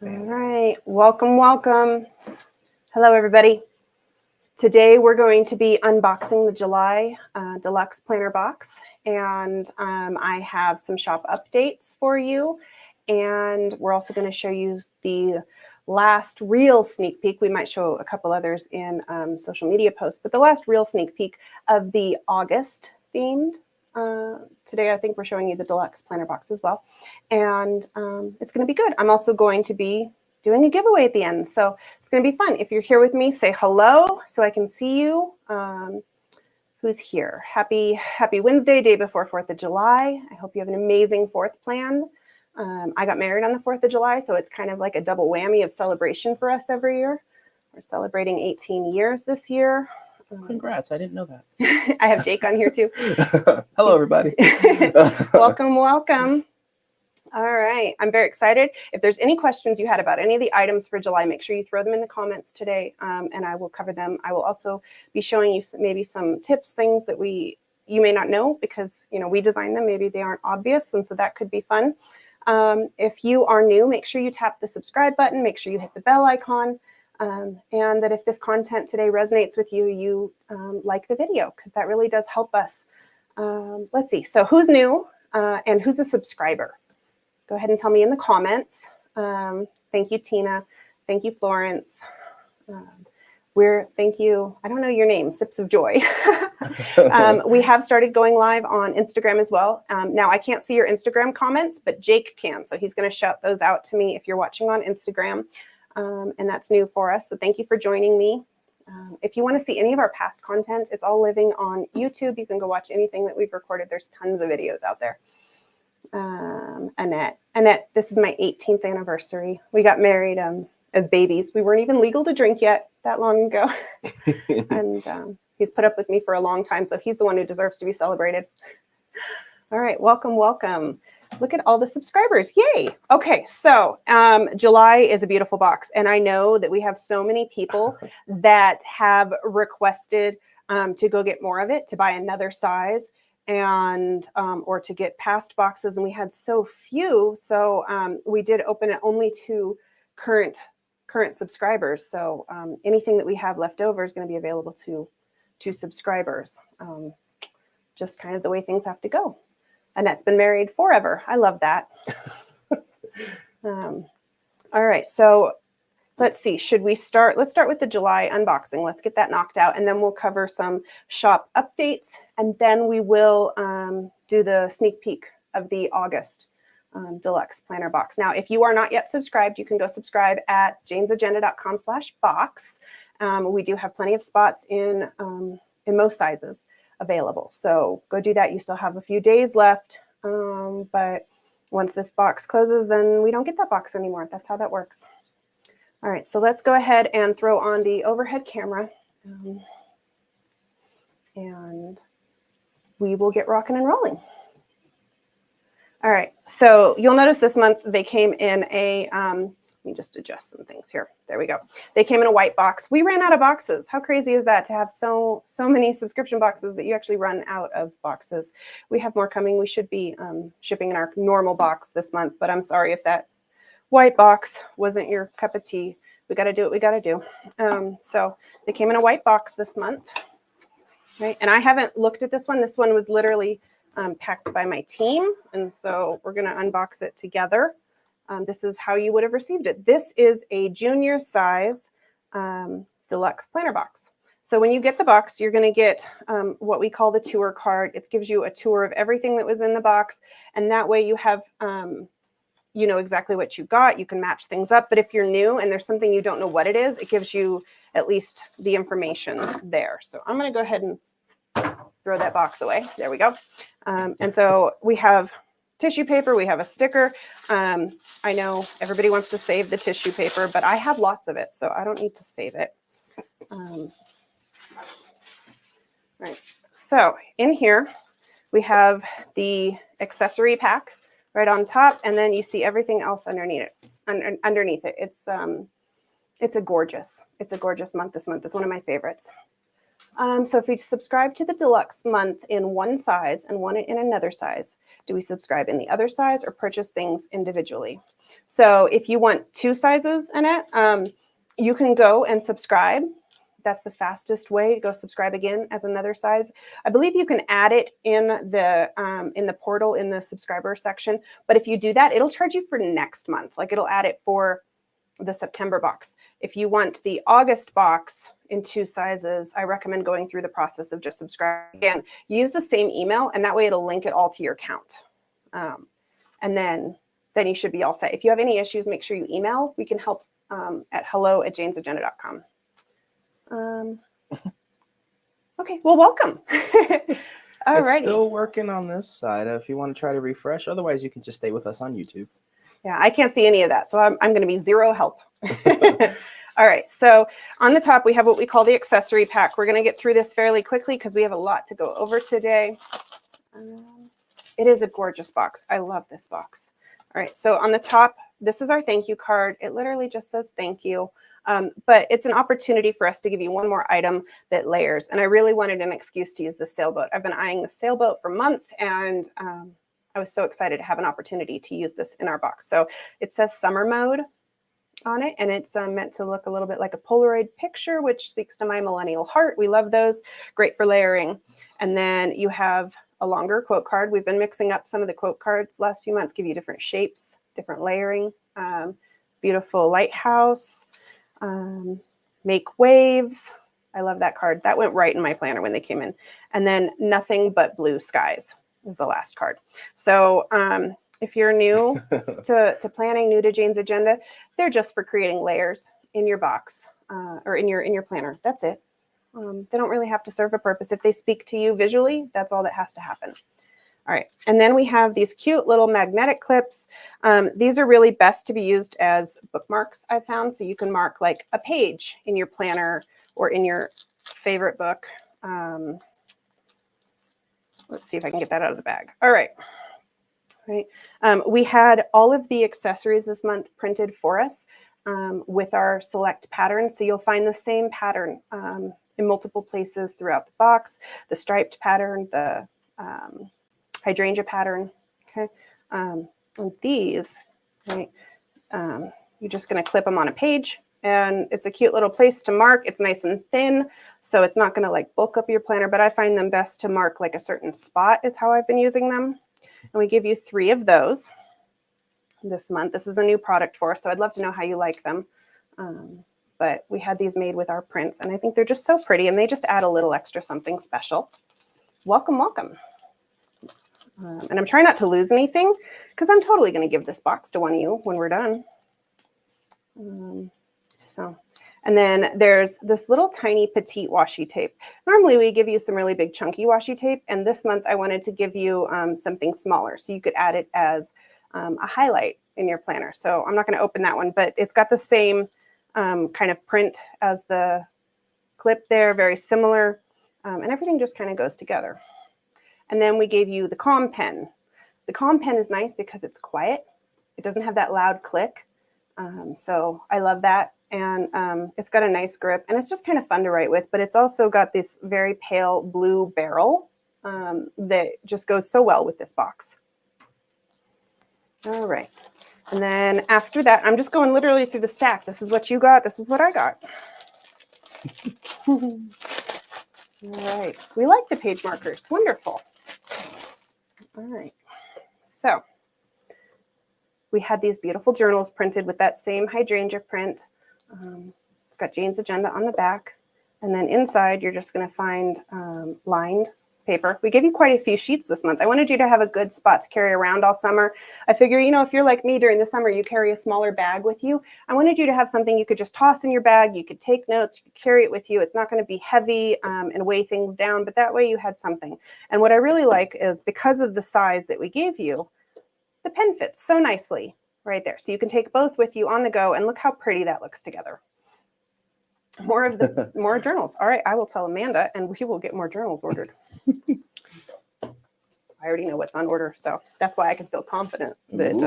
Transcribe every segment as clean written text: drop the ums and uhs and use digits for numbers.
All right, welcome, welcome. Hello, everybody. Today we're going to be unboxing the July Deluxe Planner Box, and I have some shop updates for you, and we're also going to show you the last real sneak peek. We might show a couple others in social media posts, but the last real sneak peek of the August themed. Today I think we're showing you the Deluxe Planner Box as well, and it's going to be good. I'm also going to be doing a giveaway at the end, so it's going to be fun. If you're here with me, say hello so I can see you. Who's here? Happy Wednesday, day before 4th of July. I hope you have an amazing 4th planned. I got married on the 4th of July, so it's kind of like a double whammy of celebration for us every year. We're celebrating 18 years this year. Congrats, I didn't know that. I have Jake on here too. Hello, everybody. Welcome, welcome. All right, I'm very excited. If there's any questions you had about any of the items for July, make sure you throw them in the comments today, and I will cover them. I will also be showing you maybe some tips, things that you may not know because we designed them. Maybe they aren't obvious, and so that could be fun. If you are new, make sure you tap the subscribe button. Make sure you hit the bell icon. And that if this content today resonates with you, you like the video, because that really does help us. Let's see. So who's new and who's a subscriber? Go ahead and tell me in the comments. Thank you, Tina. Thank you, Florence. Thank you. I don't know your name, Sips of Joy. We have started going live on Instagram as well. Now I can't see your Instagram comments, but Jake can. So he's going to shout those out to me if you're watching on Instagram. And that's new for us. So thank you for joining me. If you want to see any of our past content, it's all living on YouTube. You can go watch anything that we've recorded. There's tons of videos out there. Annette, this is my 18th anniversary. We got married as babies. We weren't even legal to drink yet that long ago. And he's put up with me for a long time. So he's the one who deserves to be celebrated. All right. Welcome, welcome. Look at all the subscribers. Yay. Okay. So July is a beautiful box. And I know that we have so many people that have requested to go get more of it, to buy another size, and or to get past boxes. And we had so few. So we did open it only to current subscribers. So anything that we have left over is going to be available to subscribers. Just kind of the way things have to go. Annette's been married forever. I love that. All right, so let's see. Should we start? Let's start with the July unboxing. Let's get that knocked out, and then we'll cover some shop updates, and then we will do the sneak peek of the August Deluxe Planner Box. Now, if you are not yet subscribed, you can go subscribe at janesagenda.com/box. We do have plenty of spots in most sizes available. So go do that. You still have a few days left. But once this box closes, then we don't get that box anymore. That's how that works. All right, so let's go ahead and throw on the overhead camera. And we will get rocking and rolling. All right, so you'll notice this month they came in a, let me just adjust some things here. There we go. They came in a white box. We ran out of boxes. How crazy is that to have so many subscription boxes that you actually run out of boxes? We have more coming. We should be shipping in our normal box this month, but I'm sorry if that white box wasn't your cup of tea. We got to do what we got to do. So they came in a white box this month, right? And I haven't looked at this one. This one was literally packed by my team, and so we're going to unbox it together. This is how you would have received it. This is a junior size deluxe planner box. So when you get the box, you're going to get what we call the tour card. It gives you a tour of everything that was in the box. And that way you have, you know exactly what you got. You can match things up. But if you're new and there's something you don't know what it is, it gives you at least the information there. So I'm going to go ahead and throw that box away. There we go. And so we have tissue paper, we have a sticker. I know everybody wants to save the tissue paper, but I have lots of it, so I don't need to save it. Right. So in here, we have the accessory pack right on top, and then you see everything else underneath it. Underneath it, it's a gorgeous month this month. It's one of my favorites. So if you subscribe to the deluxe month in one size and one in another size, Do we subscribe in the other size or purchase things individually? So if you want 2 sizes in it, you can go and subscribe. That's the fastest way to go subscribe again as another size. I believe you can add it in the portal in the subscriber section. But if you do that, it'll charge you for next month. Like it'll add it for the September box. If you want the August box in 2 sizes, I recommend going through the process of just subscribing. Again, use the same email, and that way it'll link it all to your account. And then you should be all set. If you have any issues, make sure you email. We can help at hello@janesagenda.com. Okay, well, welcome. All right. Still working on this side if you want to try to refresh. Otherwise, you can just stay with us on YouTube. Yeah, I can't see any of that, so I'm going to be zero help. All right, so on the top, we have what we call the accessory pack. We're going to get through this fairly quickly because we have a lot to go over today. It is a gorgeous box. I love this box. All right, so on the top, this is our thank you card. It literally just says thank you. But it's an opportunity for us to give you one more item that layers. And I really wanted an excuse to use the sailboat. I've been eyeing the sailboat for months, and I was so excited to have an opportunity to use this in our box. So it says summer mode on it, and it's meant to look a little bit like a Polaroid picture, which speaks to my millennial heart. We love those. Great for layering. And then you have a longer quote card. We've been mixing up some of the quote cards last few months, give you different shapes, different layering. Beautiful lighthouse. Make waves. I love that card. That went right in my planner when they came in. And then nothing but blue skies is the last card. So if you're new to planning, new to Jane's Agenda, they're just for creating layers in your box or in your planner. That's it. They don't really have to serve a purpose. If they speak to you visually, that's all that has to happen. All right, and then we have these cute little magnetic clips. These are really best to be used as bookmarks, I found, so you can mark like a page in your planner or in your favorite book. Let's see if I can get that out of the bag. All right. We had all of the accessories this month printed for us with our select patterns, so you'll find the same pattern in multiple places throughout the box, the striped pattern, the hydrangea pattern, okay? And these, right, you're just gonna clip them on a page, and it's a cute little place to mark. It's nice and thin, so it's not gonna like bulk up your planner, but I find them best to mark like a certain spot is how I've been using them. And we give you 3 of those this month. This is a new product for us, so I'd love to know how you like them. But we had these made with our prints, and I think they're just so pretty, and they just add a little extra something special. Welcome, welcome. And I'm trying not to lose anything because I'm totally going to give this box to one of you when we're done. And then there's this little tiny petite washi tape. Normally we give you some really big chunky washi tape, and this month I wanted to give you something smaller so you could add it as a highlight in your planner. So I'm not going to open that one, but it's got the same kind of print as the clip there, very similar, and everything just kind of goes together. And then we gave you the Calm Pen. The Calm Pen is nice because it's quiet. It doesn't have that loud click. So I love that. And it's got a nice grip, and it's just kind of fun to write with, but it's also got this very pale blue barrel that just goes so well with this box. All right. And then after that, I'm just going literally through the stack. This is what you got. This is what I got. All right. We like the page markers. Wonderful. All right. So we had these beautiful journals printed with that same hydrangea print. It's got Jane's Agenda on the back. And then inside, you're just going to find lined paper. We gave you quite a few sheets this month. I wanted you to have a good spot to carry around all summer. I figure, you know, if you're like me during the summer, you carry a smaller bag with you. I wanted you to have something you could just toss in your bag. You could take notes, you could carry it with you. It's not going to be heavy and weigh things down, but that way you had something. And what I really like is because of the size that we gave you, the pen fits so nicely right there. So you can take both with you on the go, and look how pretty that looks together. More journals. All right, I will tell Amanda, and we will get more journals ordered. I already know what's on order, so that's why I can feel confident that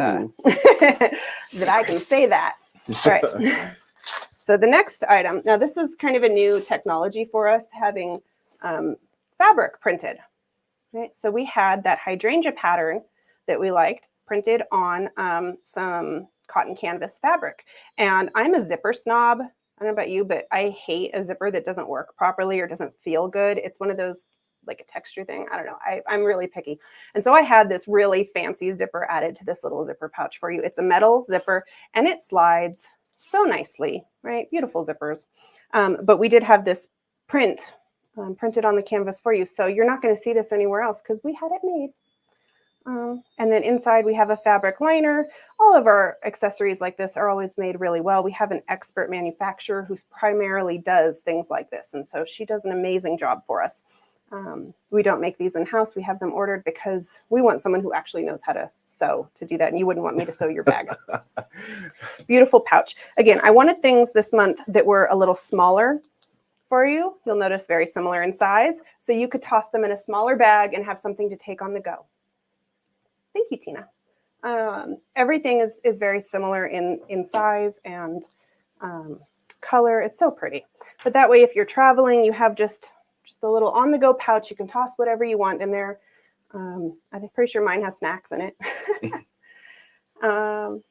that I can say that. All right. So the next item. Now this is kind of a new technology for us, having fabric printed. Right. So we had that hydrangea pattern that we liked, printed on some cotton canvas fabric. And I'm a zipper snob. I don't know about you, but I hate a zipper that doesn't work properly or doesn't feel good. It's one of those, like a texture thing. I don't know. I'm really picky. And so I had this really fancy zipper added to this little zipper pouch for you. It's a metal zipper and it slides so nicely, right? Beautiful zippers. But we did have this print printed on the canvas for you. So you're not going to see this anywhere else because we had it made. And then inside we have a fabric liner. All of our accessories like this are always made really well. We have an expert manufacturer who primarily does things like this. And so she does an amazing job for us. We don't make these in-house. We have them ordered because we want someone who actually knows how to sew to do that. And you wouldn't want me to sew your bag. Beautiful pouch. Again, I wanted things this month that were a little smaller for you. You'll notice very similar in size. So you could toss them in a smaller bag and have something to take on the go. Thank you, Tina. Everything is very similar in size and color. It's so pretty. But that way, if you're traveling, you have just a little on-the-go pouch. You can toss whatever you want in there. I'm pretty sure mine has snacks in it.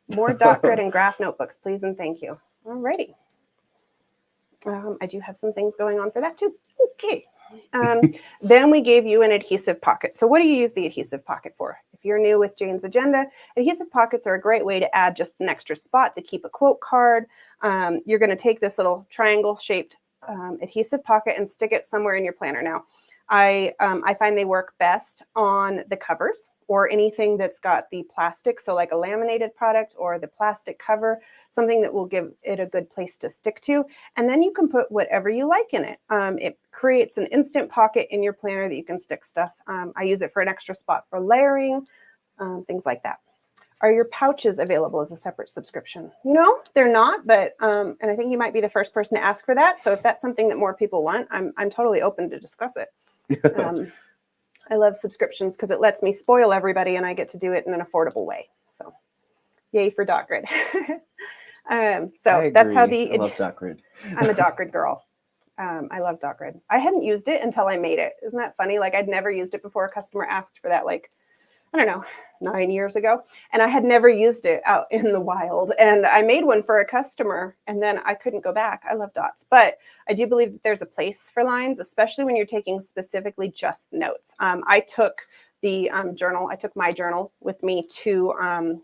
More dot grid and graph notebooks, please and thank you. Alrighty. I do have some things going on for that too. Okay. Then we gave you an adhesive pocket. So what do you use the adhesive pocket for? If you're new with Jane's Agenda, adhesive pockets are a great way to add just an extra spot to keep a quote card. You're going to take this little triangle shaped adhesive pocket and stick it somewhere in your planner. Now, I find they work best on the covers or anything that's got the plastic. So like a laminated product or the plastic cover, something that will give it a good place to stick to. And then you can put whatever you like in it. It creates an instant pocket in your planner that you can stick stuff. I use it for an extra spot for layering, things like that. Are your pouches available as a separate subscription? No, they're not, but and I think you might be the first person to ask for that. So if that's something that more people want, I'm totally open to discuss it. I love subscriptions because it lets me spoil everybody and I get to do it in an affordable way. So yay for dot grid. So that's how I love dot grid. I'm a dot grid girl. I love dot grid. I hadn't used it until I made it. Isn't that funny? Like I'd never used it before. A customer asked for that, like, I don't know, 9 years ago. And I had never used it out in the wild. And I made one for a customer and then I couldn't go back. I love dots, but I do believe that there's a place for lines, especially when you're taking specifically just notes. I took the journal. I took my journal with me to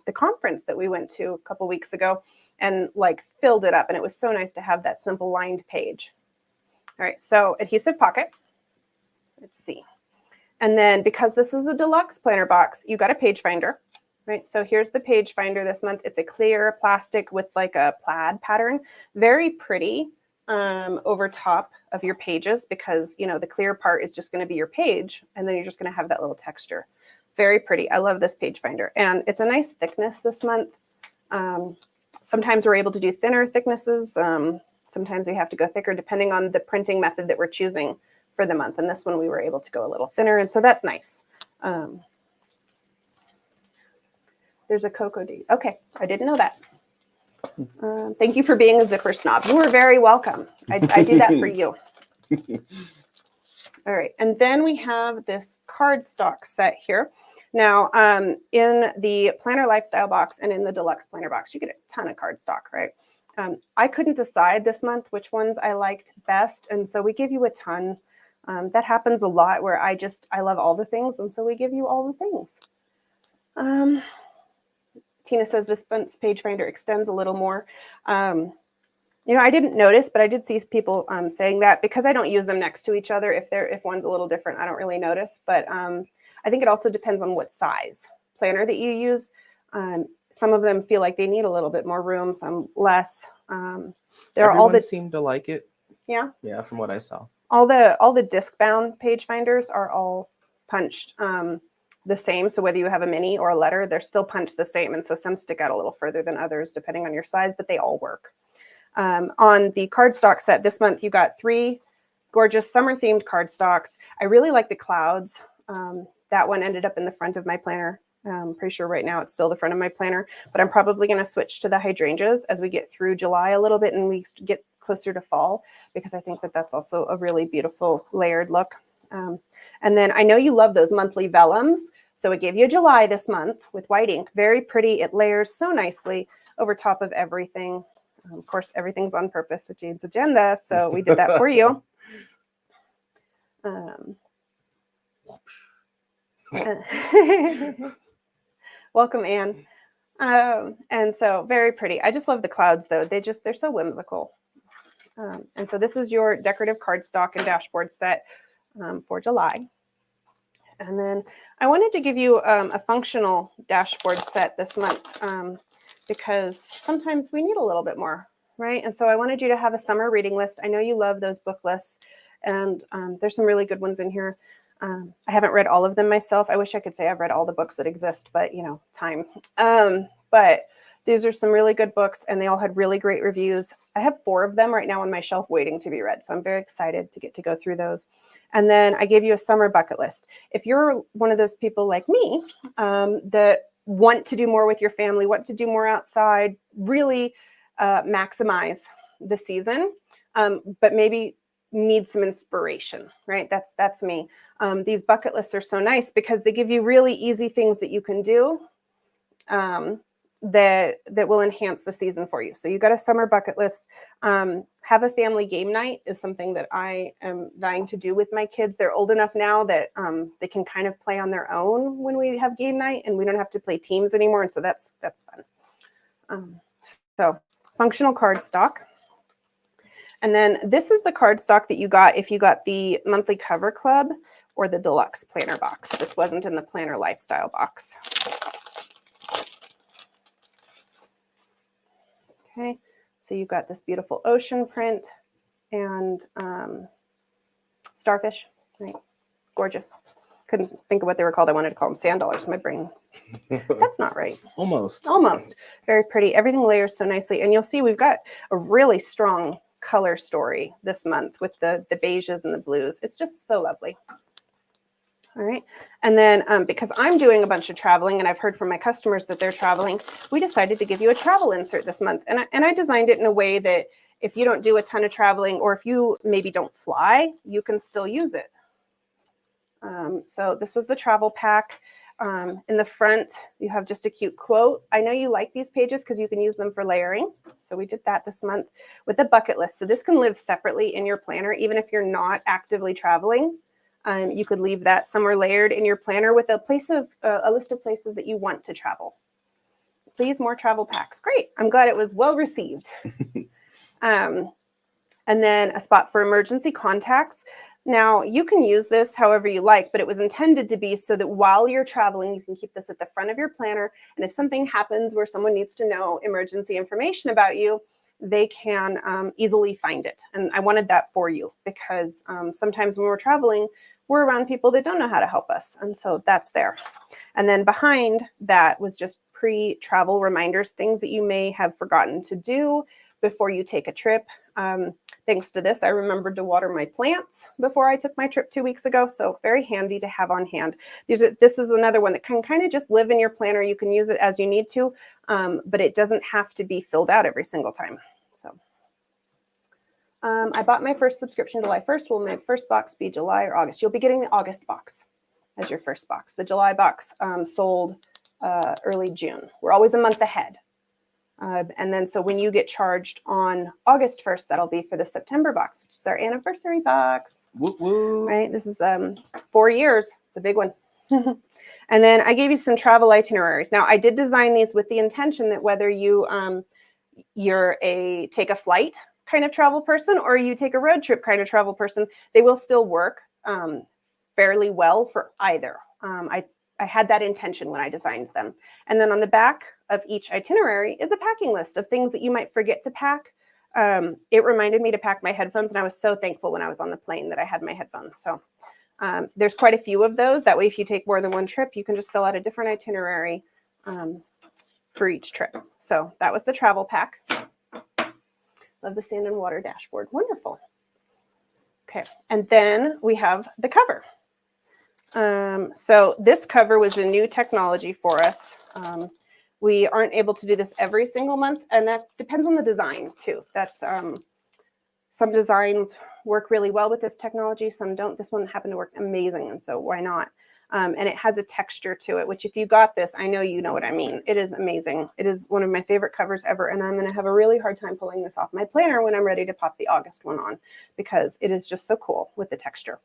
the conference that we went to a couple weeks ago and like filled it up. And it was so nice to have that simple lined page. All right, so adhesive pocket. Let's see. And then because this is a deluxe planner box, you got a page finder, right? So here's the page finder this month. It's a clear plastic with like a plaid pattern. Very pretty over top of your pages because, you know, the clear part is just going to be your page. And then you're just going to have that little texture. Very pretty. I love this page finder. And it's a nice thickness this month. Sometimes we're able to do thinner thicknesses. Sometimes we have to go thicker depending on the printing method that we're choosing for the month. And this one we were able to go a little thinner. And so that's nice. There's a Cocoa D. Okay, I didn't know that. Thank you for being a zipper snob. You are very welcome. I do that for you. All right, and then we have this cardstock set here. Now, in the Planner Lifestyle box and in the Deluxe Planner box, you get a ton of cardstock, right? I couldn't decide this month which ones I liked best, and so we give you a ton. That happens a lot where I love all the things, and so we give you all the things. Tina says this page finder extends a little more. You know, I didn't notice, but I did see people saying that because I don't use them next to each other. If one's a little different, I don't really notice. But I think it also depends on what size planner that you use. Some of them feel like they need a little bit more room, some less. Everyone seemed to like it. Yeah. Yeah, from what I saw. All the disc bound page finders are all punched the same. So whether you have a mini or a letter, they're still punched the same. And so some stick out a little further than others depending on your size, but they all work. On the cardstock set this month, you got 3 gorgeous summer themed cardstocks. I really like the clouds. That one ended up in the front of my planner. I'm pretty sure right now it's still the front of my planner, but I'm probably going to switch to the hydrangeas as we get through July a little bit and we get closer to fall, because I think that that's also a really beautiful layered look. And then I know you love those monthly vellums. So it gave you July this month with white ink. Very pretty. It layers so nicely over top of everything. Of course, everything's on purpose at Jade's Agenda, so we did that for you. Welcome, Anne. And so very pretty. I just love the clouds, though. They're so whimsical. And so this is your decorative cardstock and dashboard set for July. And then I wanted to give you a functional dashboard set this month because sometimes we need a little bit more, right? And so I wanted you to have a summer reading list. I know you love those book lists, and there's some really good ones in here. I haven't read all of them myself. I wish I could say I've read all the books that exist, but time. But these are some really good books, and they all had really great reviews. I have 4 of them right now on my shelf waiting to be read, so I'm very excited to get to go through those. And then I gave you a summer bucket list. If you're one of those people like me that want to do more with your family, want to do more outside, really maximize the season, but maybe need some inspiration, right? That's me. These bucket lists are so nice because they give you really easy things that you can do that will enhance the season for you. So you got a summer bucket list. Have a family game night is something that I am dying to do with my kids. They're old enough now that they can kind of play on their own when we have game night, and we don't have to play teams anymore. And so that's fun. So functional cardstock. And then this is the cardstock that you got if you got the monthly cover club or the deluxe planner box. This wasn't in the planner lifestyle box. Okay, so you've got this beautiful ocean print and starfish, right? Gorgeous. Couldn't think of what they were called. I wanted to call them sand dollars. My brain. That's not right. Almost. Very pretty. Everything layers so nicely. And you'll see we've got a really strong color story this month with the beiges and the blues. It's just so lovely. All right. And then because I'm doing a bunch of traveling and I've heard from my customers that they're traveling, we decided to give you a travel insert this month. And I designed it in a way that if you don't do a ton of traveling or if you maybe don't fly, you can still use it. So this was the travel pack. In the front, you have just a cute quote. I know you like these pages because you can use them for layering. So we did that this month with a bucket list. So this can live separately in your planner, even if you're not actively traveling. You could leave that somewhere layered in your planner with a list of places that you want to travel. Please, more travel packs. Great. I'm glad it was well received. And then a spot for emergency contacts. Now, you can use this however you like, but it was intended to be so that while you're traveling, you can keep this at the front of your planner. And if something happens where someone needs to know emergency information about you, they can easily find it. And I wanted that for you because sometimes when we're traveling, we're around people that don't know how to help us. And so that's there. And then behind that was just pre-travel reminders, things that you may have forgotten to do before you take a trip. Thanks to this, I remembered to water my plants before I took my trip 2 weeks ago. So very handy to have on hand. This is another one that can kind of just live in your planner. You can use it as you need to, but it doesn't have to be filled out every single time. So I bought my first subscription July 1st. Will my first box be July or August? You'll be getting the August box as your first box. The July box sold early June. We're always a month ahead. And then so when you get charged on August 1st, that'll be for the September box, which is our anniversary box. Woo woo. Right? This is 4 years. It's a big one. And then I gave you some travel itineraries. Now, I did design these with the intention that whether you're a take a flight kind of travel person or you take a road trip kind of travel person, they will still work fairly well for either. I had that intention when I designed them. And then on the back of each itinerary is a packing list of things that you might forget to pack. It reminded me to pack my headphones, and I was so thankful when I was on the plane that I had my headphones. So there's quite a few of those. That way, if you take more than one trip, you can just fill out a different itinerary for each trip. So that was the travel pack. Love the sand and water dashboard. Wonderful. Okay, and then we have the cover. So this cover was a new technology for us. We aren't able to do this every single month, and that depends on the design too. That's some designs work really well with this technology, some don't. This one happened to work amazing, and so why not? And it has a texture to it, which if you got this, I know you know what I mean. It is amazing. It is one of my favorite covers ever, and I'm going to have a really hard time pulling this off my planner when I'm ready to pop the August one on, because it is just so cool with the texture.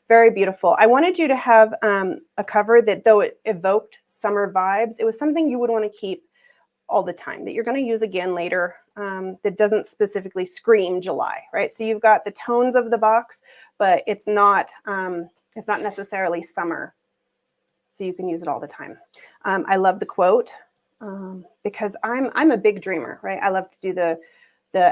Very beautiful. I wanted you to have a cover that, though it evoked summer vibes, it was something you would want to keep all the time, that you're going to use again later, that doesn't specifically scream July, right? So you've got the tones of the box, but it's not necessarily summer, so you can use it all the time. I love the quote because I'm a big dreamer, right? I love to do the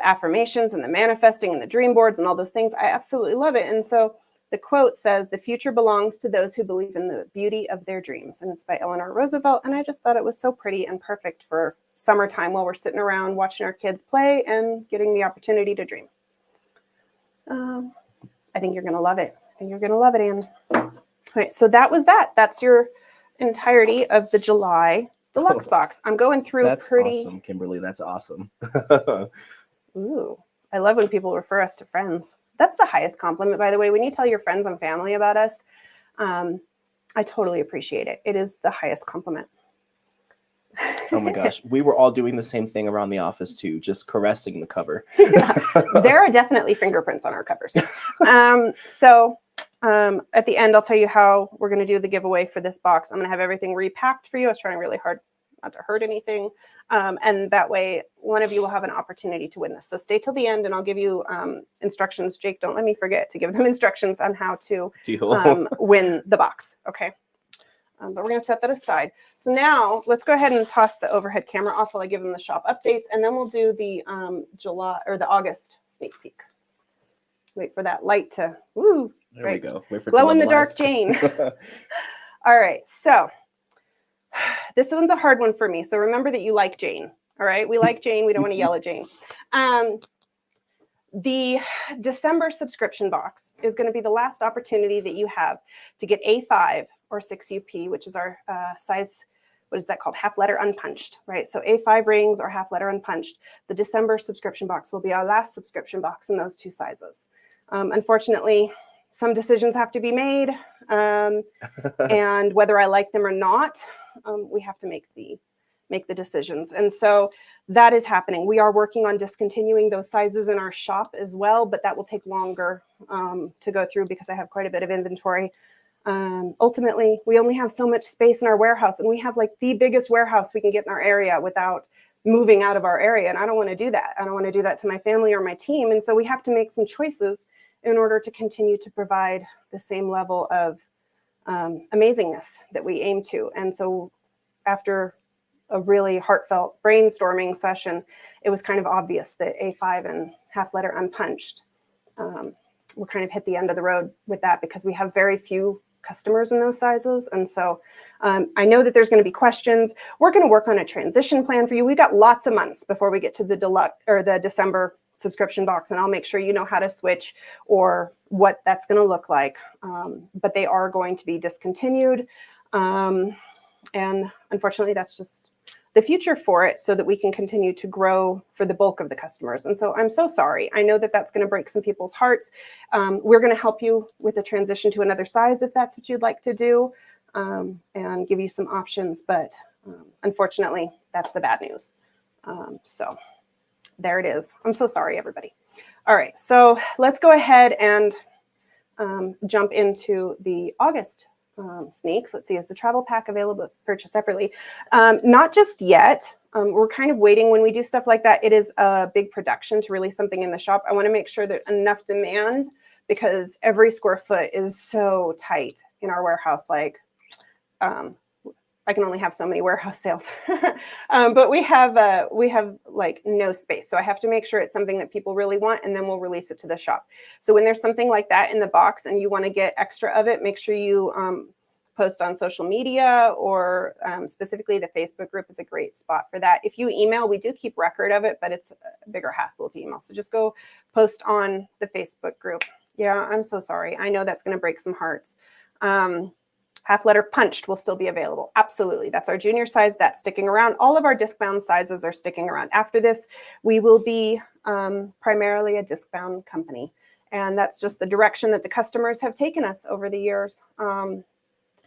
affirmations and the manifesting and the dream boards and all those things. I absolutely love it. And so the quote says, "The future belongs to those who believe in the beauty of their dreams." And it's by Eleanor Roosevelt. And I just thought it was so pretty and perfect for summertime while we're sitting around watching our kids play and getting the opportunity to dream. I think you're going to love it. I think you're going to love it, Anne. All right, so that was that. That's your entirety of the July deluxe box. I'm going through That's awesome, Kimberly. That's awesome. Ooh, I love when people refer us to friends. That's the highest compliment, by the way. When you tell your friends and family about us, I totally appreciate it. It is the highest compliment. Oh my gosh. We were all doing the same thing around the office too, just caressing the cover. Yeah, there are definitely fingerprints on our covers. So at the end, I'll tell you how we're going to do the giveaway for this box. I'm going to have everything repacked for you. I was trying really hard not to hurt anything. And that way, one of you will have an opportunity to win this. So stay till the end, and I'll give you instructions. Jake, don't let me forget to give them instructions on how to win the box. Okay. But we're going to set that aside. So now let's go ahead and toss the overhead camera off while I give them the shop updates, and then we'll do the July or the August sneak peek. Wait for that light to woo. There right. we go. Wait for it glow to in the dark, levelize. Jane. All right. So this one's a hard one for me. So remember that you like Jane. All right. We like Jane. We don't want to yell at Jane. The December subscription box is going to be the last opportunity that you have to get A5 or 6UP, which is our size, what is that called? Half letter unpunched, right? So A5 rings or half letter unpunched. The December subscription box will be our last subscription box in those two sizes. Unfortunately, some decisions have to be made, and whether I like them or not, we have to make the decisions. And so that is happening. We are working on discontinuing those sizes in our shop as well, but that will take longer to go through because I have quite a bit of inventory. Ultimately, we only have so much space in our warehouse, and we have like the biggest warehouse we can get in our area without moving out of our area. And I don't want to do that. I don't want to do that to my family or my team. And so we have to make some choices in order to continue to provide the same level of amazingness that we aim to. And so after a really heartfelt brainstorming session, it was kind of obvious that A5 and half letter unpunched we're kind of hit the end of the road with that because we have very few customers in those sizes. And so I know that there's going to be questions. We're going to work on a transition plan for you. We've got lots of months before we get to the deluxe or the December subscription box, and I'll make sure you know how to switch or what that's going to look like. But they are going to be discontinued. And unfortunately, that's just the future for it so that we can continue to grow for the bulk of the customers. And so I'm so sorry. I know that that's going to break some people's hearts. We're going to help you with the transition to another size if that's what you'd like to do, and give you some options. But unfortunately, that's the bad news. So there it is. I'm so sorry, everybody. All right, so let's go ahead and jump into the August sneaks. Let's see, is the travel pack available to purchase separately? Not just yet. We're kind of waiting. When we do stuff like that, it is a big production to release something in the shop. I want to make sure that enough demand, because every square foot is so tight in our warehouse. Like I can only have so many warehouse sales, but we have like no space. So I have to make sure it's something that people really want, and then we'll release it to the shop. So when there's something like that in the box and you want to get extra of it, make sure you post on social media, or specifically the Facebook group is a great spot for that. If you email, we do keep record of it, but it's a bigger hassle to email. So just go post on the Facebook group. Yeah, I'm so sorry. I know that's going to break some hearts. Half letter punched will still be available. Absolutely. That's our junior size. That's sticking around. All of our disc-bound sizes are sticking around. After this, we will be primarily a disc-bound company. And that's just the direction that the customers have taken us over the years.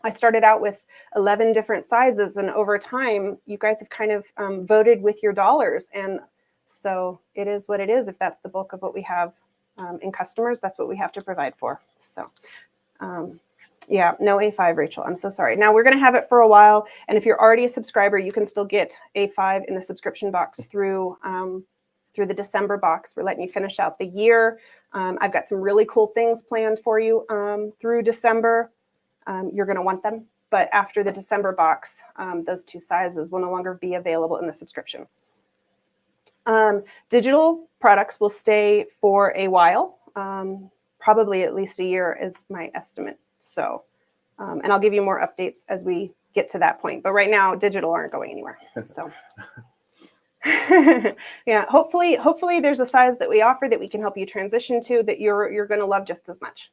I started out with 11 different sizes, and over time, you guys have kind of voted with your dollars. And so it is what it is. If that's the bulk of what we have in customers, that's what we have to provide for. So yeah, no A5, Rachel. I'm so sorry. Now we're going to have it for a while. And if you're already a subscriber, you can still get A5 in the subscription box through the December box. We're letting you finish out the year. I've got some really cool things planned for you through December. You're going to want them. But after the December box, those 2 sizes will no longer be available in the subscription. Digital products will stay for a while, probably at least a year is my estimate. So, and I'll give you more updates as we get to that point. But right now, digital aren't going anywhere. So, yeah, hopefully there's a size that we offer that we can help you transition to that you're going to love just as much.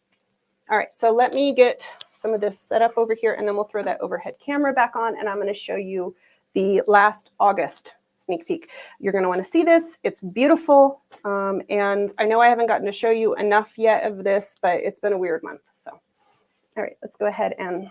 All right, so let me get some of this set up over here, and then we'll throw that overhead camera back on, and I'm going to show you the last August sneak peek. You're going to want to see this. It's beautiful, and I know I haven't gotten to show you enough yet of this, but it's been a weird month. So, all right, let's go ahead and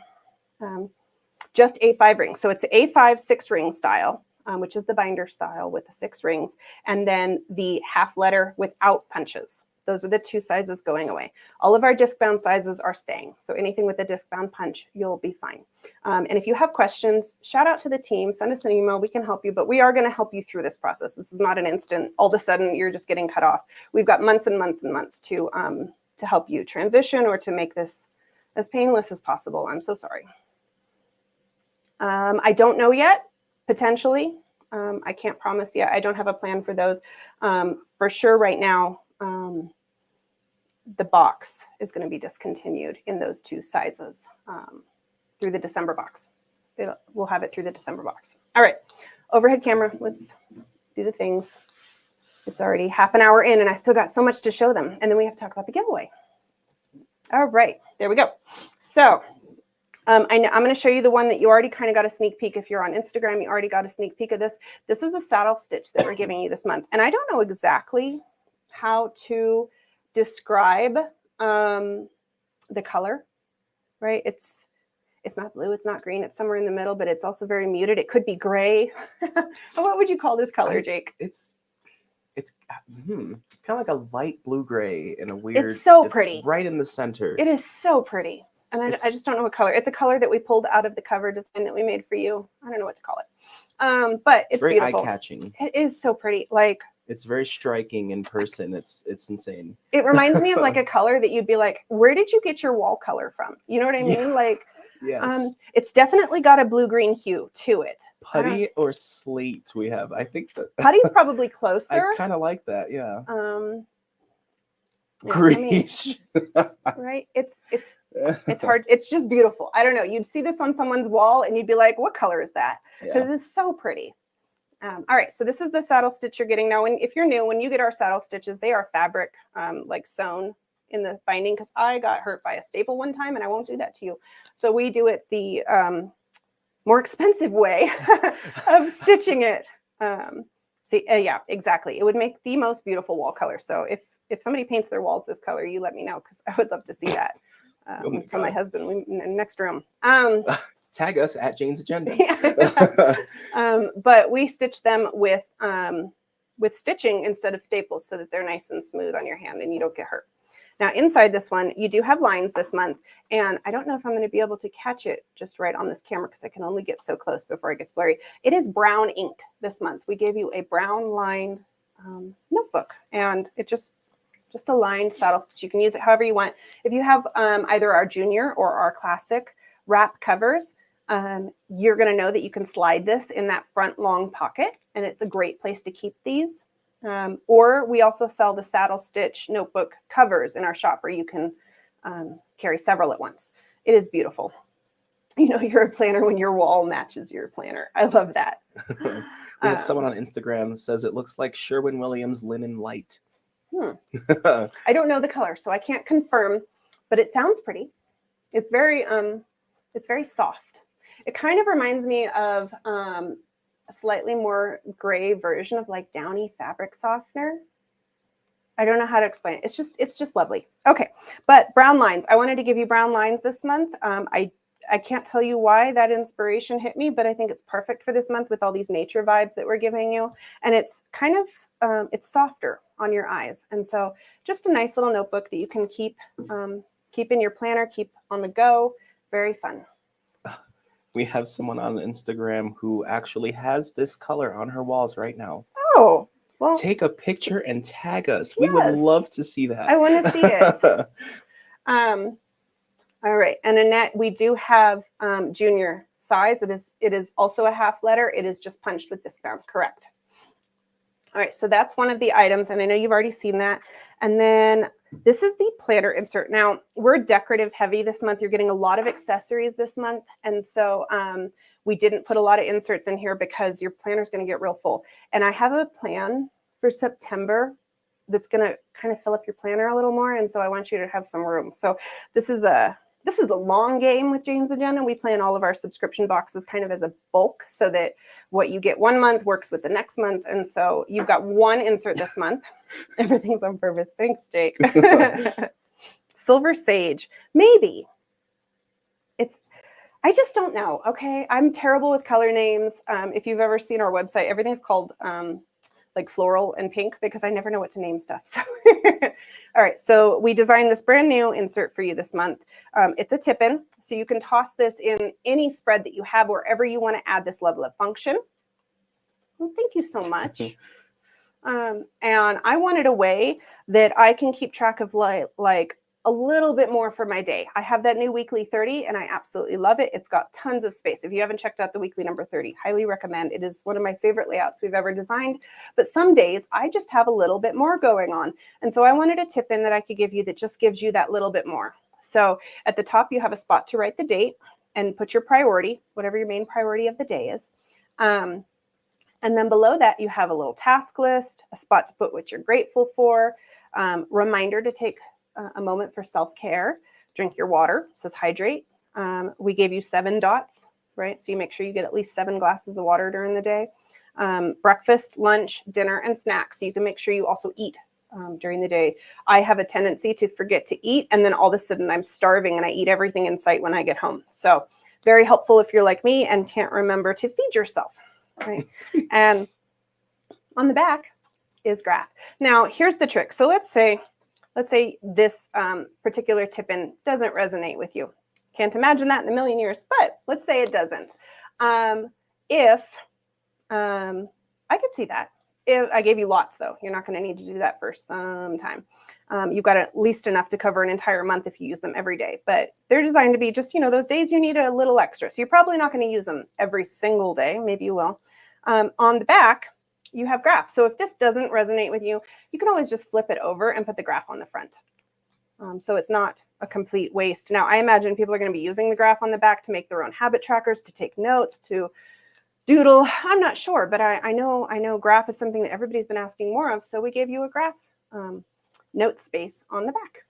just A5 rings. So it's the A5 6-ring style, which is the binder style with the 6 rings, and then the half letter without punches. Those are the 2 sizes going away. All of our disc-bound sizes are staying. So anything with a disc-bound punch, you'll be fine. And if you have questions, shout out to the team, send us an email, we can help you, but we are gonna help you through this process. This is not an instant, all of a sudden you're just getting cut off. We've got months and months and months to help you transition or to make this as painless as possible. I'm so sorry. I don't know yet, potentially. I can't promise yet. I don't have a plan for those. For sure right now, the box is going to be discontinued in those 2 sizes through the December box. We'll have it through the December box. All right, overhead camera, let's do the things. It's already half an hour in and I still got so much to show them. And then we have to talk about the giveaway. All right, there we go. So I'm going to show you the one that you already kind of got a sneak peek. If you're on Instagram, you already got a sneak peek of this. This is a saddle stitch that we're giving you this month. And I don't know exactly how to describe the color, right? It's not blue, it's not green, it's somewhere in the middle, but it's also very muted. It could be gray. What would you call this color, Jake? It's kind of like a light blue-gray in a weird... It's so pretty. Right in the center. It is so pretty. And I just don't know what color. It's a color that we pulled out of the cover design that we made for you. I don't know what to call it. But it's very beautiful. eye-catching. It is so pretty. Like, it's very striking in person. It's insane. It reminds me of like a color that you'd be like, where did you get your wall color from? You know what I mean? Yeah. Like, yes. It's definitely got a blue-green hue to it. Putty or slate we have. I think that putty's probably closer. I kind of like that. Yeah. Yeah, Greenish. Right? It's hard. It's just beautiful. I don't know. You'd see this on someone's wall and you'd be like, what color is that? Because it's so pretty. All right, so this is the saddle stitch you're getting now. If you're new, when you get our saddle stitches, they are fabric, like sewn in the binding, because I got hurt by a staple one time and I won't do that to you. So we do it the more expensive way of stitching it. Yeah, exactly. It would make the most beautiful wall color. So if somebody paints their walls this color, you let me know, because I would love to see that. Tell my husband, next room. Tag us at Jane's Agenda. But we stitch them with stitching instead of staples so that they're nice and smooth on your hand and you don't get hurt. Now inside this one, you do have lines this month, and I don't know if I'm going to be able to catch it just right on this camera because I can only get so close before it gets blurry. It is brown ink this month. We gave you a brown lined notebook, and it just a lined saddle stitch. You can use it however you want. If you have either our junior or our classic wrap covers, you're going to know that you can slide this in that front long pocket, and it's a great place to keep these. Or we also sell the saddle stitch notebook covers in our shop where you can carry several at once. It is beautiful. You know, you're a planner when your wall matches your planner. I love that. We have someone on Instagram that says it looks like Sherwin-Williams linen light. I don't know the color, so I can't confirm, but it sounds pretty. It's very soft. It kind of reminds me of a slightly more gray version of like Downy fabric softener. I don't know how to explain it. It's just lovely. Okay, but brown lines. I wanted to give you brown lines this month. I can't tell you why that inspiration hit me, but I think it's perfect for this month with all these nature vibes that we're giving you. And it's kind of, it's softer on your eyes. And so just a nice little notebook that you can keep in your planner, keep on the go. Very fun. We have someone on Instagram who actually has this color on her walls right now. Oh, well. Take a picture and tag us. We would love to see that. I want to see it. All right, and Annette, we do have junior size. It is also a half letter. It is just punched with this bound, correct. All right, so that's one of the items, and I know you've already seen that. And then this is the planner insert. Now, we're decorative heavy this month. You're getting a lot of accessories this month, and so we didn't put a lot of inserts in here because your planner is going to get real full. And I have a plan for September that's going to kind of fill up your planner a little more, and so I want you to have some room. So this is a long game with Jane's Agenda. We plan all of our subscription boxes kind of as a bulk so that what you get one month works with the next month. And so you've got one insert this month. Everything's on purpose. Thanks, Jake. Silver Sage. Maybe. I just don't know. Okay. I'm terrible with color names. If you've ever seen our website, everything's called like floral and pink because I never know what to name stuff. So, all right. So we designed this brand new insert for you this month. It's a tip-in, so you can toss this in any spread that you have wherever you want to add this level of function. Well, thank you so much. And I wanted a way that I can keep track of like a little bit more for my day. I have that new weekly 30 and I absolutely love it. It's got tons of space. If you haven't checked out the weekly number 30, highly recommend. It is one of my favorite layouts we've ever designed. But some days I just have a little bit more going on. And so I wanted a tip in that I could give you that just gives you that little bit more. So at the top, you have a spot to write the date and put your priority, whatever your main priority of the day is. And then below that, you have a little task list, a spot to put what you're grateful for, reminder to take a moment for self-care, drink your water, it says hydrate. We gave you 7 dots, right? So you make sure you get at least 7 glasses of water during the day. Breakfast, lunch, dinner, and snacks. So you can make sure you also eat during the day. I have a tendency to forget to eat, and then all of a sudden I'm starving and I eat everything in sight when I get home. So very helpful if you're like me and can't remember to feed yourself, right? And on the back is graph. Now, here's the trick. So let's say this particular tip-in doesn't resonate with you. Can't imagine that in a million years, but let's say it doesn't. If I could see that. If I gave you lots, though, you're not going to need to do that for some time. You've got at least enough to cover an entire month if you use them every day. But they're designed to be just, those days you need a little extra. So you're probably not going to use them every single day. Maybe you will. On the back, you have graphs. So if this doesn't resonate with you, you can always just flip it over and put the graph on the front. So it's not a complete waste. Now, I imagine people are going to be using the graph on the back to make their own habit trackers, to take notes, to doodle. I'm not sure, but I know graph is something that everybody's been asking more of. So we gave you a graph note space on the back.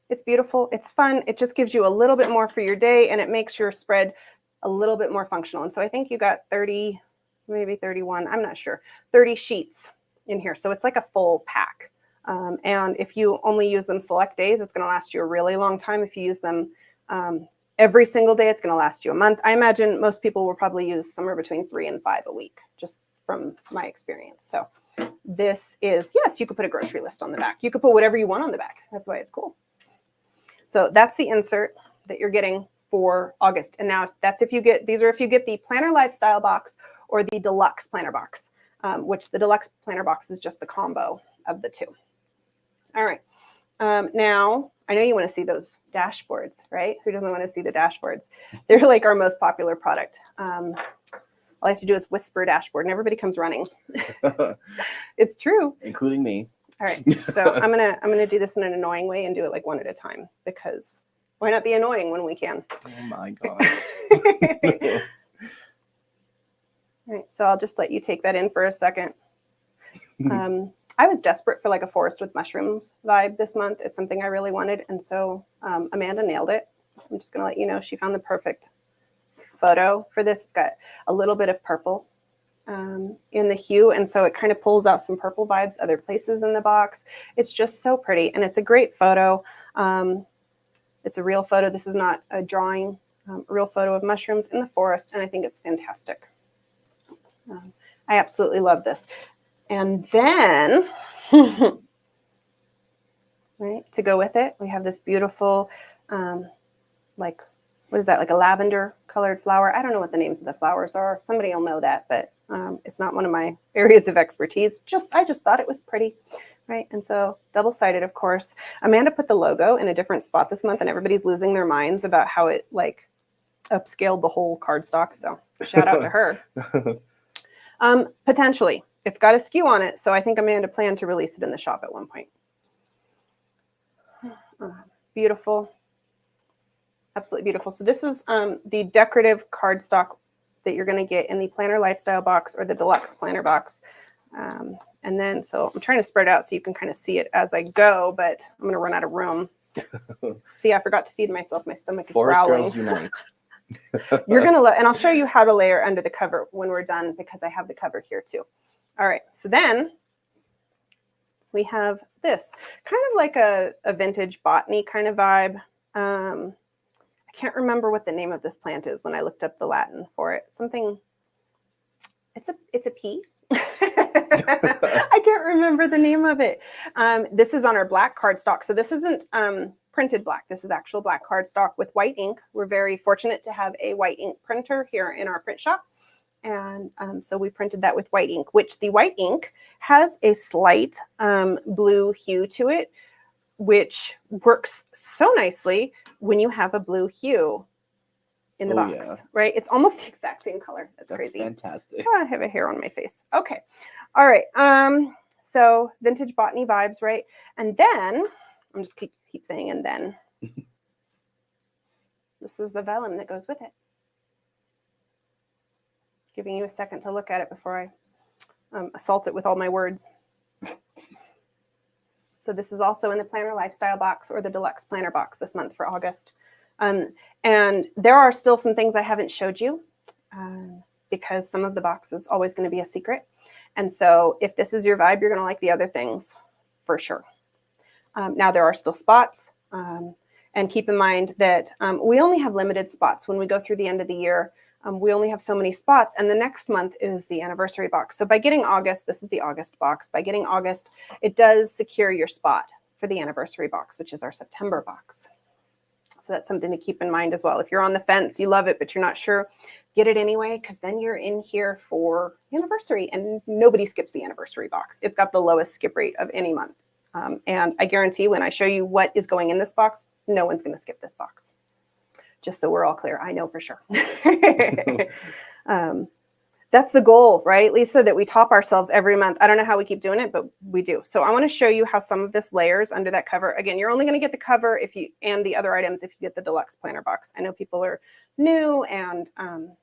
It's beautiful. It's fun. It just gives you a little bit more for your day, and it makes your spread a little bit more functional. And so I think you got 30, maybe 31, I'm not sure, 30 sheets in here. So it's like a full pack. And if you only use them select days, it's going to last you a really long time. If you use them every single day, it's going to last you a month. I imagine most people will probably use somewhere between 3 and 5 a week, just from my experience. So this is, yes, you could put a grocery list on the back. You could put whatever you want on the back. That's why it's cool. So that's the insert that you're getting for August. And now that's if you get, these are if you get the Planner Lifestyle box or the Deluxe Planner box, which the Deluxe Planner box is just the combo of the two. All right. Now, I know you want to see those dashboards, right? Who doesn't want to see the dashboards? They're like our most popular product. All I have to do is whisper dashboard and everybody comes running. It's true. Including me. All right. So I'm gonna do this in an annoying way and do it like one at a time, because why not be annoying when we can? Oh my God. All right. So I'll just let you take that in for a second. I was desperate for like a forest with mushrooms vibe this month. It's something I really wanted. And so Amanda nailed it. I'm just going to let you know she found the perfect photo for this. It's got a little bit of purple in the hue, and so it kind of pulls out some purple vibes other places in the box. It's just so pretty, and it's a great photo. It's a real photo. This is not a drawing, a real photo of mushrooms in the forest, and I think it's fantastic. I absolutely love this. And then, right, to go with it, we have this beautiful, like, what is that, like a lavender colored flower? I don't know what the names of the flowers are. Somebody will know that, but it's not one of my areas of expertise. I just thought it was pretty, right? And so double-sided, of course. Amanda put the logo in a different spot this month, and everybody's losing their minds about how it like upscaled the whole cardstock. So shout out to her. Potentially, it's got a skew on it, so I think Amanda planned to release it in the shop at one point. Beautiful. Absolutely beautiful. So this is the decorative cardstock that you're going to get in the Planner Lifestyle box or the Deluxe Planner box. And then, so I'm trying to spread it out so you can kind of see it as I go, but I'm going to run out of room. See, I forgot to feed myself. My stomach is Forest growling. Girls Unite. You're going to love, and I'll show you how to layer under the cover when we're done because I have the cover here too. All right, so then we have this kind of like a vintage botany kind of vibe. I can't remember what the name of this plant is when I looked up the Latin for it. Something, it's a pea. I can't remember the name of it. This is on our black cardstock. So this isn't printed black. This is actual black cardstock with white ink. We're very fortunate to have a white ink printer here in our print shop. And so we printed that with white ink, which the white ink has a slight blue hue to it, which works so nicely when you have a blue hue in the box, yeah. Right? It's almost the exact same color. That's crazy. Fantastic. Oh, I have a hair on my face. Okay. All right. So vintage botany vibes, right? And then, I'm just keep saying and then. This is the vellum that goes with it. Giving you a second to look at it before I assault it with all my words. So this is also in the Planner Lifestyle box or the Deluxe Planner box this month for August. And there are still some things I haven't showed you because some of the box is always going to be a secret. And so if this is your vibe, you're going to like the other things for sure. Now there are still spots. And keep in mind that we only have limited spots when we go through the end of the year. We only have so many spots, and the next month is the anniversary box. So by getting August, this is the August box. By getting August, it does secure your spot for the anniversary box, which is our September box. So that's something to keep in mind as well. If you're on the fence, you love it, but you're not sure, get it anyway, because then you're in here for anniversary, and nobody skips the anniversary box. It's got the lowest skip rate of any month. And I guarantee when I show you what is going in this box, no one's going to skip this box. Just so we're all clear, I know for sure. That's the goal, right, Lisa, that we top ourselves every month. I don't know how we keep doing it, but we do. So I want to show you how some of this layers under that cover. Again, you're only going to get the cover and the other items if you get the Deluxe Planner box. I know people are new, and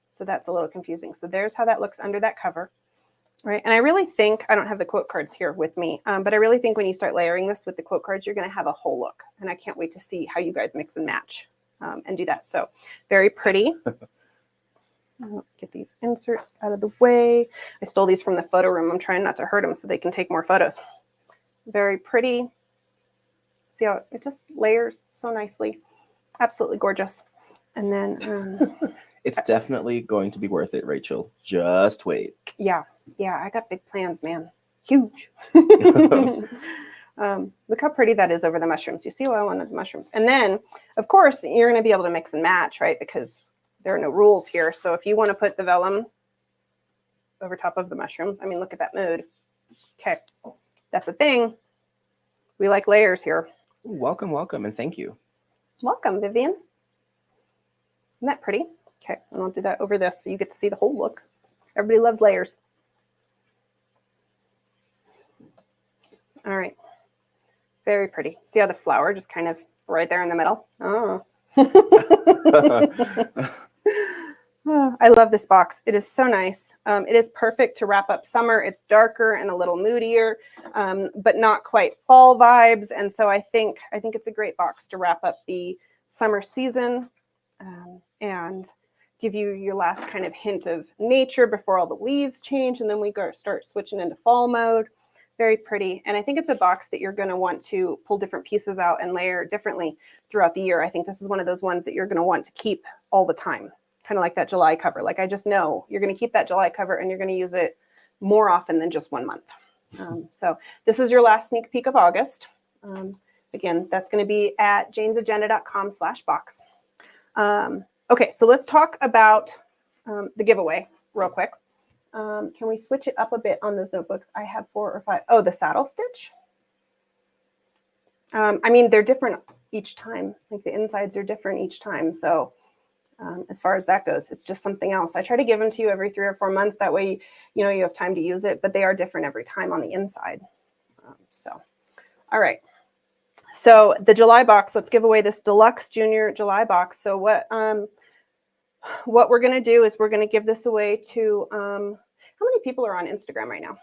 so that's a little confusing. So there's how that looks under that cover, right? And I really think, I don't have the quote cards here with me, but I really think when you start layering this with the quote cards, you're going to have a whole look. And I can't wait to see how you guys mix and match. And do that. So very pretty. Get these inserts out of the way. I stole these from the photo room. I'm trying not to hurt them so they can take more photos. Very pretty. See how it just layers so nicely. Absolutely gorgeous. And then it's definitely going to be worth it, Rachel. Just wait. Yeah. I got big plans, man. Huge. Look how pretty that is over the mushrooms. You see why I wanted the mushrooms. And then, of course, you're going to be able to mix and match, right? Because there are no rules here. So if you want to put the vellum over top of the mushrooms, I mean, look at that mood. Okay, that's a thing. We like layers here. Welcome, welcome, and thank you. Welcome, Vivian. Isn't that pretty? Okay, and I'll do that over this so you get to see the whole look. Everybody loves layers. All right. Very pretty. See how the flower just kind of right there in the middle? Oh. Oh, I love this box. It is so nice. It is perfect to wrap up summer. It's darker and a little moodier, but not quite fall vibes. And so I think it's a great box to wrap up the summer season and give you your last kind of hint of nature before all the leaves change, and then we start switching into fall mode. Very pretty. And I think it's a box that you're going to want to pull different pieces out and layer differently throughout the year. I think this is one of those ones that you're going to want to keep all the time, kind of like that July cover. Like, I just know you're going to keep that July cover and you're going to use it more often than just 1 month. So this is your last sneak peek of August. Again, that's going to be at janesagenda.com/box. Okay, so let's talk about the giveaway real quick. Can we switch it up a bit on those notebooks? I have 4 or 5. Oh, the saddle stitch. I mean, they're different each time. Like, the insides are different each time. So as far as that goes, it's just something else. I try to give them to you every 3 or 4 months. That way, you know, you have time to use it, but they are different every time on the inside. All right. So the July box, let's give away this deluxe junior July box. So what we're going to do is we're going to give this away to, how many people are on Instagram right now?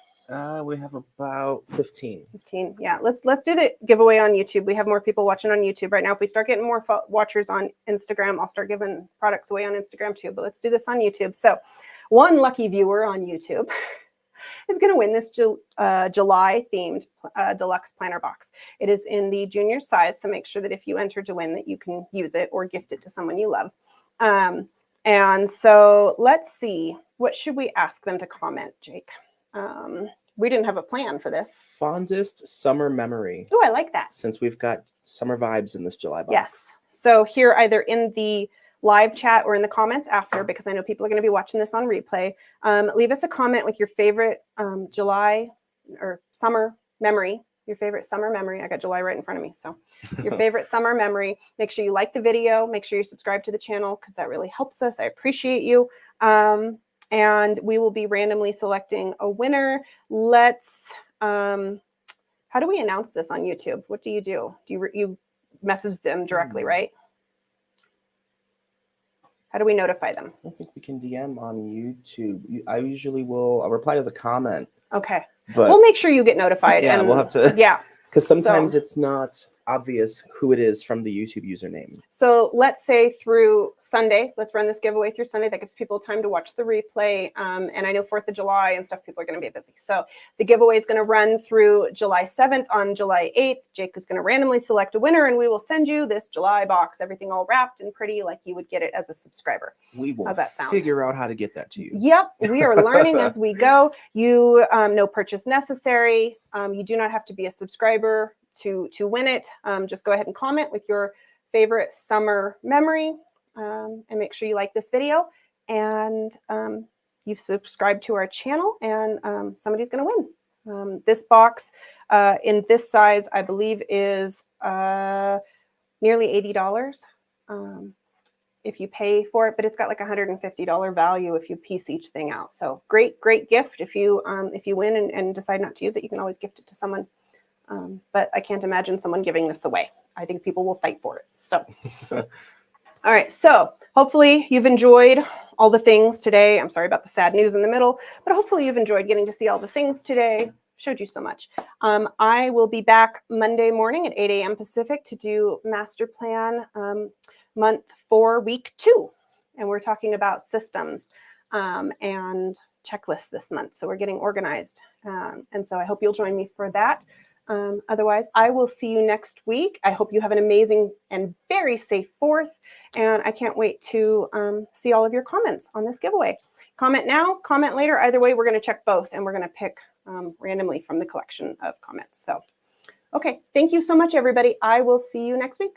We have about 15. 15. Yeah. Let's do the giveaway on YouTube. We have more people watching on YouTube right now. If we start getting more watchers on Instagram, I'll start giving products away on Instagram too. But let's do this on YouTube. So one lucky viewer on YouTube is going to win this July themed deluxe planner box. It is in the junior size, so make sure that if you enter to win that you can use it or gift it to someone you love. And so let's see, what should we ask them to comment, Jake? We didn't have a plan for this. Fondest summer memory. Oh, I like that. Since we've got summer vibes in this July box. Yes. So here, either in the live chat or in the comments after, because I know people are going to be watching this on replay, leave us a comment with your favorite July or summer memory. Your favorite summer memory. I got July right in front of me. So your favorite summer memory. Make sure you like the video. Make sure you subscribe to the channel because that really helps us. I appreciate you. And we will be randomly selecting a winner. Let's, how do we announce this on YouTube? What do? You message them directly, right? How do we notify them? I think we can DM on YouTube. I usually will reply to the comment. Okay. But we'll make sure you get notified. Yeah, and we'll have to. Yeah. Because sometimes it's not obvious who it is from the YouTube username. So let's say through Sunday, let's run this giveaway through Sunday. That gives people time to watch the replay. And I know 4th of July and stuff, people are going to be busy. So the giveaway is going to run through July 7th. On July 8th, Jake is going to randomly select a winner and we will send you this July box, everything all wrapped and pretty like you would get it as a subscriber. We will How's that sound? Figure out how to get that to you. Yep. We are learning as we go. You no purchase necessary. You do not have to be a subscriber to win it. Just go ahead and comment with your favorite summer memory and make sure you like this video and you've subscribed to our channel and somebody's going to win. This box in this size, I believe, is nearly $80 if you pay for it, but it's got like $150 value if you piece each thing out. So great gift. If you win and decide not to use it, you can always gift it to someone. But I can't imagine someone giving this away. I think people will fight for it. So, all right. So hopefully you've enjoyed all the things today. I'm sorry about the sad news in the middle, but hopefully you've enjoyed getting to see all the things today. Showed you so much. I will be back Monday morning at 8 a.m. Pacific to do master plan month 4, week 2. And we're talking about systems and checklists this month. So we're getting organized. And so I hope you'll join me for that. Otherwise, I will see you next week. I hope you have an amazing and very safe 4th. And I can't wait to see all of your comments on this giveaway. Comment now, comment later. Either way, we're going to check both and we're going to pick randomly from the collection of comments. So, okay. Thank you so much, everybody. I will see you next week.